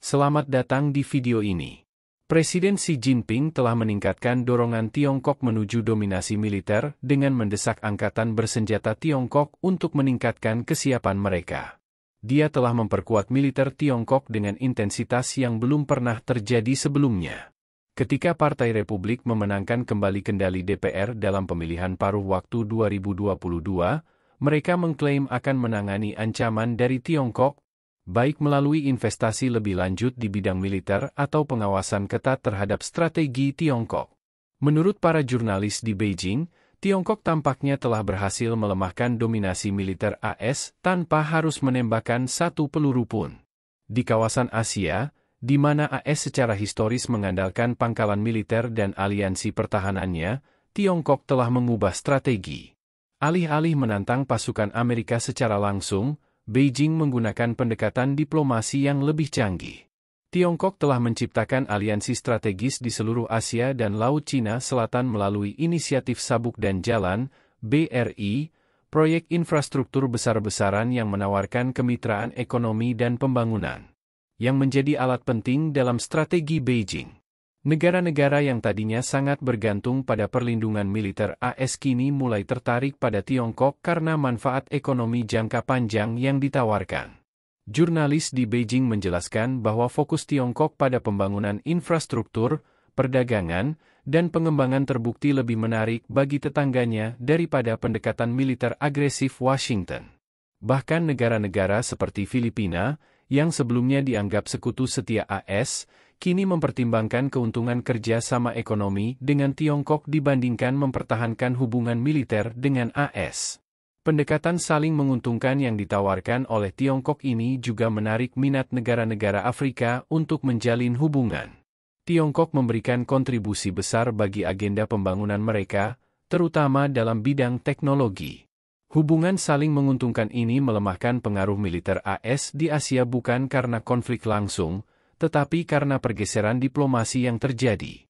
Selamat datang di video ini. Presiden Xi Jinping telah meningkatkan dorongan Tiongkok menuju dominasi militer dengan mendesak angkatan bersenjata Tiongkok untuk meningkatkan kesiapan mereka. Dia telah memperkuat militer Tiongkok dengan intensitas yang belum pernah terjadi sebelumnya. Ketika Partai Republik memenangkan kembali kendali DPR dalam pemilihan paruh waktu 2022, mereka mengklaim akan menangani ancaman dari Tiongkok, baik melalui investasi lebih lanjut di bidang militer atau pengawasan ketat terhadap strategi Tiongkok. Menurut para jurnalis di Beijing, Tiongkok tampaknya telah berhasil melemahkan dominasi militer AS tanpa harus menembakkan satu peluru pun. Di kawasan Asia, di mana AS secara historis mengandalkan pangkalan militer dan aliansi pertahanannya, Tiongkok telah mengubah strategi. Alih-alih menantang pasukan Amerika secara langsung, Beijing menggunakan pendekatan diplomasi yang lebih canggih. Tiongkok telah menciptakan aliansi strategis di seluruh Asia dan Laut Cina Selatan melalui inisiatif Sabuk dan Jalan, BRI, proyek infrastruktur besar-besaran yang menawarkan kemitraan ekonomi dan pembangunan, yang menjadi alat penting dalam strategi Beijing. Negara-negara yang tadinya sangat bergantung pada perlindungan militer AS kini mulai tertarik pada Tiongkok karena manfaat ekonomi jangka panjang yang ditawarkan. Jurnalis di Beijing menjelaskan bahwa fokus Tiongkok pada pembangunan infrastruktur, perdagangan, dan pengembangan terbukti lebih menarik bagi tetangganya daripada pendekatan militer agresif Washington. Bahkan negara-negara seperti Filipina, yang sebelumnya dianggap sekutu setia AS, kini mempertimbangkan keuntungan kerja sama ekonomi dengan Tiongkok dibandingkan mempertahankan hubungan militer dengan AS. Pendekatan saling menguntungkan yang ditawarkan oleh Tiongkok ini juga menarik minat negara-negara Afrika untuk menjalin hubungan. Tiongkok memberikan kontribusi besar bagi agenda pembangunan mereka, terutama dalam bidang teknologi. Hubungan saling menguntungkan ini melemahkan pengaruh militer AS di Asia bukan karena konflik langsung, tetapi karena pergeseran diplomasi yang terjadi.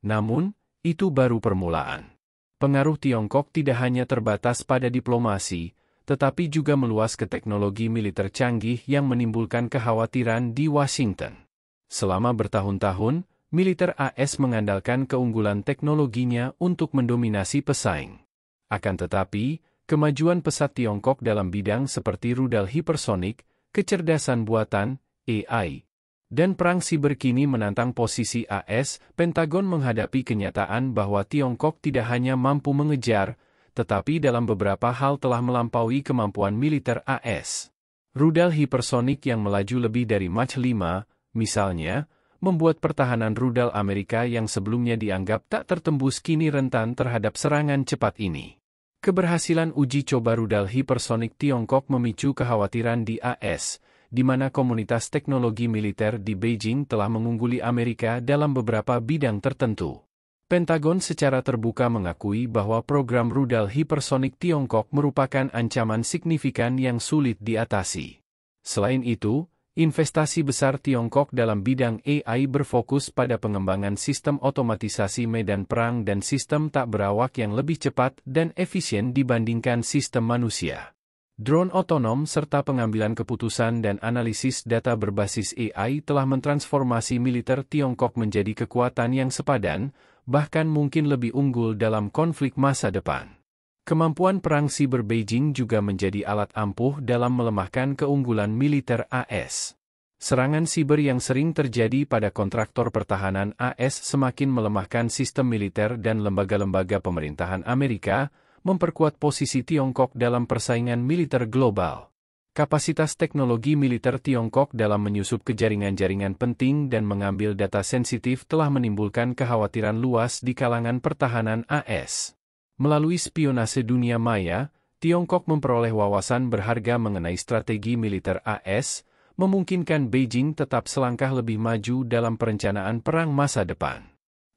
Namun, itu baru permulaan. Pengaruh Tiongkok tidak hanya terbatas pada diplomasi, tetapi juga meluas ke teknologi militer canggih yang menimbulkan kekhawatiran di Washington. Selama bertahun-tahun, militer AS mengandalkan keunggulan teknologinya untuk mendominasi pesaing. Akan tetapi, kemajuan pesat Tiongkok dalam bidang seperti rudal hipersonik, kecerdasan buatan, AI, dan perang siber kini menantang posisi AS. Pentagon menghadapi kenyataan bahwa Tiongkok tidak hanya mampu mengejar, tetapi dalam beberapa hal telah melampaui kemampuan militer AS. Rudal hipersonik yang melaju lebih dari Mach 5, misalnya, membuat pertahanan rudal Amerika yang sebelumnya dianggap tak tertembus kini rentan terhadap serangan cepat ini. Keberhasilan uji coba rudal hipersonik Tiongkok memicu kekhawatiran di AS, di mana komunitas teknologi militer di Beijing telah mengungguli Amerika dalam beberapa bidang tertentu. Pentagon secara terbuka mengakui bahwa program rudal hipersonik Tiongkok merupakan ancaman signifikan yang sulit diatasi. Selain itu, investasi besar Tiongkok dalam bidang AI berfokus pada pengembangan sistem otomatisasi medan perang dan sistem tak berawak yang lebih cepat dan efisien dibandingkan sistem manusia. Drone otonom serta pengambilan keputusan dan analisis data berbasis AI telah mentransformasi militer Tiongkok menjadi kekuatan yang sepadan, bahkan mungkin lebih unggul dalam konflik masa depan. Kemampuan perang siber Beijing juga menjadi alat ampuh dalam melemahkan keunggulan militer AS. Serangan siber yang sering terjadi pada kontraktor pertahanan AS semakin melemahkan sistem militer dan lembaga-lembaga pemerintahan Amerika, memperkuat posisi Tiongkok dalam persaingan militer global. Kapasitas teknologi militer Tiongkok dalam menyusup ke jaringan-jaringan penting dan mengambil data sensitif telah menimbulkan kekhawatiran luas di kalangan pertahanan AS. Melalui spionase dunia maya, Tiongkok memperoleh wawasan berharga mengenai strategi militer AS, memungkinkan Beijing tetap selangkah lebih maju dalam perencanaan perang masa depan.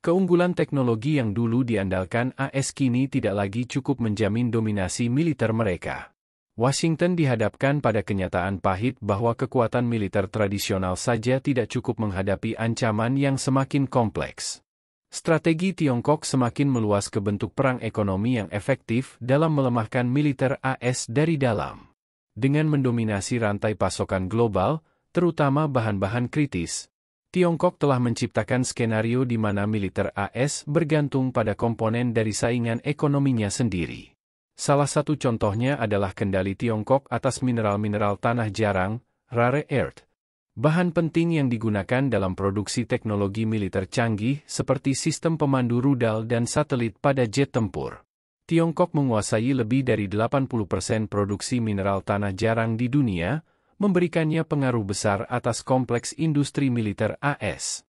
Keunggulan teknologi yang dulu diandalkan AS kini tidak lagi cukup menjamin dominasi militer mereka. Washington dihadapkan pada kenyataan pahit bahwa kekuatan militer tradisional saja tidak cukup menghadapi ancaman yang semakin kompleks. Strategi Tiongkok semakin meluas ke bentuk perang ekonomi yang efektif dalam melemahkan militer AS dari dalam. Dengan mendominasi rantai pasokan global, terutama bahan-bahan kritis. Tiongkok telah menciptakan skenario di mana militer AS bergantung pada komponen dari saingan ekonominya sendiri. Salah satu contohnya adalah kendali Tiongkok atas mineral-mineral tanah jarang, rare earth. Bahan penting yang digunakan dalam produksi teknologi militer canggih seperti sistem pemandu rudal dan satelit pada jet tempur. Tiongkok menguasai lebih dari 80% produksi mineral tanah jarang di dunia, memberikannya pengaruh besar atas kompleks industri militer AS.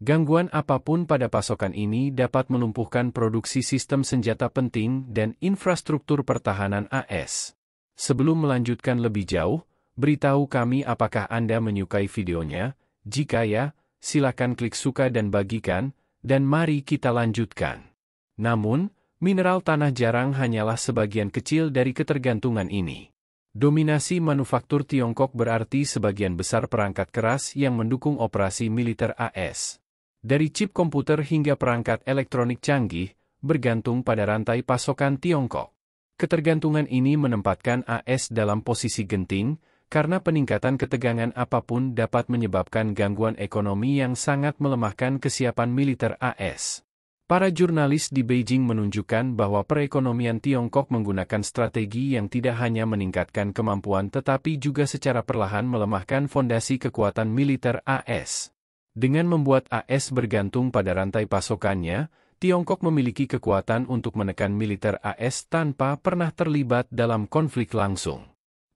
Gangguan apapun pada pasokan ini dapat melumpuhkan produksi sistem senjata penting dan infrastruktur pertahanan AS. Sebelum melanjutkan lebih jauh, beritahu kami apakah Anda menyukai videonya. Jika ya, silakan klik suka dan bagikan, dan mari kita lanjutkan. Namun, mineral tanah jarang hanyalah sebagian kecil dari ketergantungan ini. Dominasi manufaktur Tiongkok berarti sebagian besar perangkat keras yang mendukung operasi militer AS. Dari chip komputer hingga perangkat elektronik canggih, bergantung pada rantai pasokan Tiongkok. Ketergantungan ini menempatkan AS dalam posisi genting, karena peningkatan ketegangan apapun dapat menyebabkan gangguan ekonomi yang sangat melemahkan kesiapan militer AS. Para jurnalis di Beijing menunjukkan bahwa perekonomian Tiongkok menggunakan strategi yang tidak hanya meningkatkan kemampuan tetapi juga secara perlahan melemahkan fondasi kekuatan militer AS. Dengan membuat AS bergantung pada rantai pasokannya, Tiongkok memiliki kekuatan untuk menekan militer AS tanpa pernah terlibat dalam konflik langsung.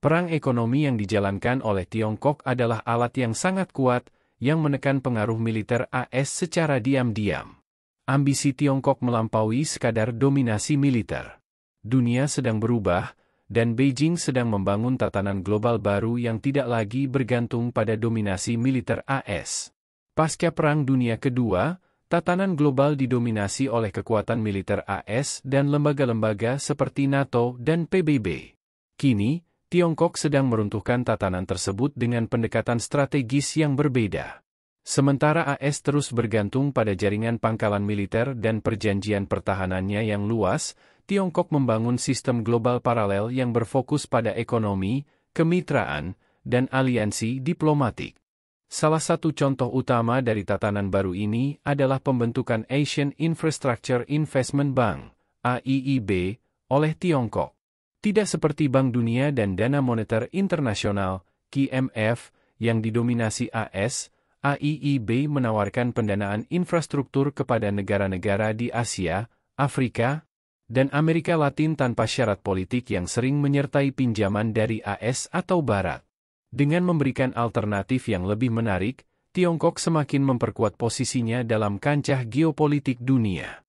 Perang ekonomi yang dijalankan oleh Tiongkok adalah alat yang sangat kuat yang menekan pengaruh militer AS secara diam-diam. Ambisi Tiongkok melampaui sekadar dominasi militer. Dunia sedang berubah, dan Beijing sedang membangun tatanan global baru yang tidak lagi bergantung pada dominasi militer AS. Pasca Perang Dunia Kedua, tatanan global didominasi oleh kekuatan militer AS dan lembaga-lembaga seperti NATO dan PBB. Kini, Tiongkok sedang meruntuhkan tatanan tersebut dengan pendekatan strategis yang berbeda. Sementara AS terus bergantung pada jaringan pangkalan militer dan perjanjian pertahanannya yang luas, Tiongkok membangun sistem global paralel yang berfokus pada ekonomi, kemitraan, dan aliansi diplomatik. Salah satu contoh utama dari tatanan baru ini adalah pembentukan Asian Infrastructure Investment Bank, AIIB, oleh Tiongkok. Tidak seperti Bank Dunia dan Dana Moneter Internasional, IMF, yang didominasi AS, AIIB menawarkan pendanaan infrastruktur kepada negara-negara di Asia, Afrika, dan Amerika Latin tanpa syarat politik yang sering menyertai pinjaman dari AS atau Barat. Dengan memberikan alternatif yang lebih menarik, Tiongkok semakin memperkuat posisinya dalam kancah geopolitik dunia.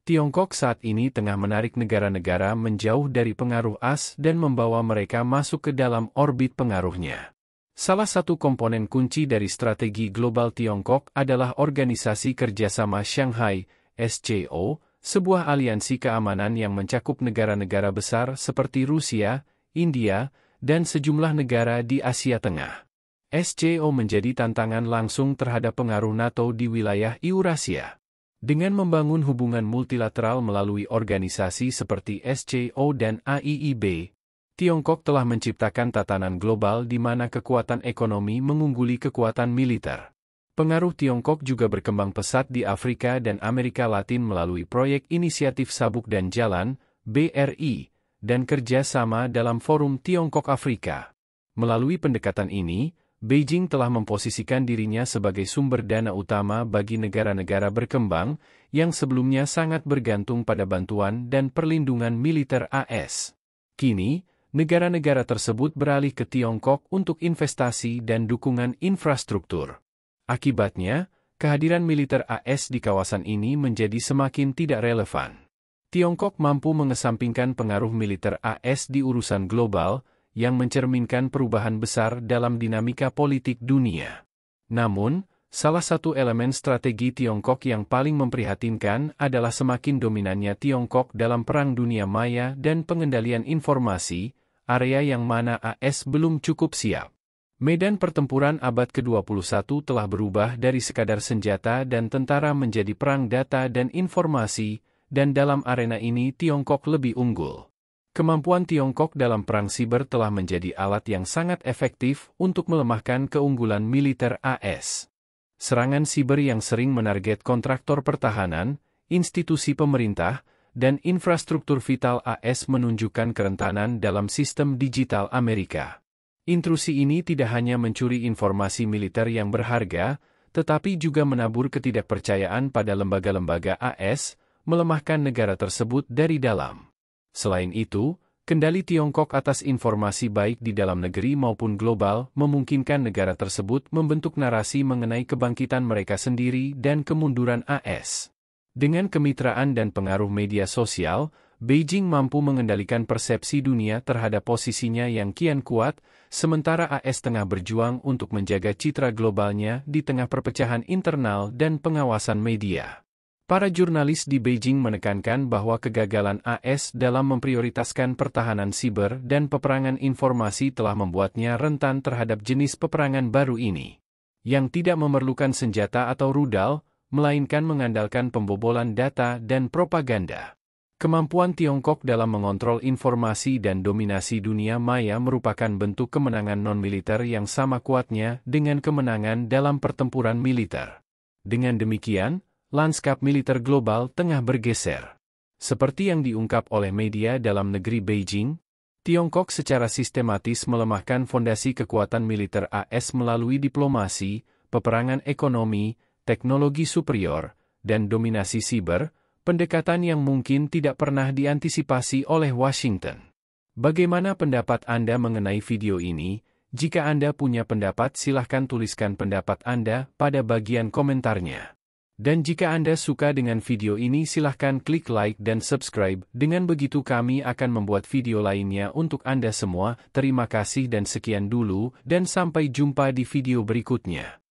Tiongkok saat ini tengah menarik negara-negara menjauh dari pengaruh AS dan membawa mereka masuk ke dalam orbit pengaruhnya. Salah satu komponen kunci dari strategi global Tiongkok adalah Organisasi Kerjasama Shanghai, SCO, sebuah aliansi keamanan yang mencakup negara-negara besar seperti Rusia, India, dan sejumlah negara di Asia Tengah. SCO menjadi tantangan langsung terhadap pengaruh NATO di wilayah Eurasia. Dengan membangun hubungan multilateral melalui organisasi seperti SCO dan AIIB, Tiongkok telah menciptakan tatanan global di mana kekuatan ekonomi mengungguli kekuatan militer. Pengaruh Tiongkok juga berkembang pesat di Afrika dan Amerika Latin melalui proyek Inisiatif Sabuk dan Jalan, BRI, dan kerja sama dalam Forum Tiongkok Afrika. Melalui pendekatan ini, Beijing telah memposisikan dirinya sebagai sumber dana utama bagi negara-negara berkembang yang sebelumnya sangat bergantung pada bantuan dan perlindungan militer AS. Kini, negara-negara tersebut beralih ke Tiongkok untuk investasi dan dukungan infrastruktur. Akibatnya, kehadiran militer AS di kawasan ini menjadi semakin tidak relevan. Tiongkok mampu mengesampingkan pengaruh militer AS di urusan global, yang mencerminkan perubahan besar dalam dinamika politik dunia. Namun, salah satu elemen strategi Tiongkok yang paling memprihatinkan adalah semakin dominannya Tiongkok dalam Perang Dunia Maya dan pengendalian informasi, area yang mana AS belum cukup siap. Medan pertempuran abad ke-21 telah berubah dari sekadar senjata dan tentara menjadi perang data dan informasi, dan dalam arena ini Tiongkok lebih unggul. Kemampuan Tiongkok dalam perang siber telah menjadi alat yang sangat efektif untuk melemahkan keunggulan militer AS. Serangan siber yang sering menarget kontraktor pertahanan, institusi pemerintah, dan infrastruktur vital AS menunjukkan kerentanan dalam sistem digital Amerika. Intrusi ini tidak hanya mencuri informasi militer yang berharga, tetapi juga menabur ketidakpercayaan pada lembaga-lembaga AS, melemahkan negara tersebut dari dalam. Selain itu, kendali Tiongkok atas informasi baik di dalam negeri maupun global memungkinkan negara tersebut membentuk narasi mengenai kebangkitan mereka sendiri dan kemunduran AS. Dengan kemitraan dan pengaruh media sosial, Beijing mampu mengendalikan persepsi dunia terhadap posisinya yang kian kuat, sementara AS tengah berjuang untuk menjaga citra globalnya di tengah perpecahan internal dan pengawasan media. Para jurnalis di Beijing menekankan bahwa kegagalan AS dalam memprioritaskan pertahanan siber dan peperangan informasi telah membuatnya rentan terhadap jenis peperangan baru ini, yang tidak memerlukan senjata atau rudal, melainkan mengandalkan pembobolan data dan propaganda. Kemampuan Tiongkok dalam mengontrol informasi dan dominasi dunia maya merupakan bentuk kemenangan non-militer yang sama kuatnya dengan kemenangan dalam pertempuran militer. Dengan demikian, lanskap militer global tengah bergeser. Seperti yang diungkap oleh media dalam negeri Beijing, Tiongkok secara sistematis melemahkan fondasi kekuatan militer AS melalui diplomasi, peperangan ekonomi, teknologi superior, dan dominasi siber, pendekatan yang mungkin tidak pernah diantisipasi oleh Washington. Bagaimana pendapat Anda mengenai video ini? Jika Anda punya pendapat, silahkan tuliskan pendapat Anda pada bagian komentarnya. Dan jika Anda suka dengan video ini, silahkan klik like dan subscribe. Dengan begitu kami akan membuat video lainnya untuk Anda semua. Terima kasih dan sekian dulu, dan sampai jumpa di video berikutnya.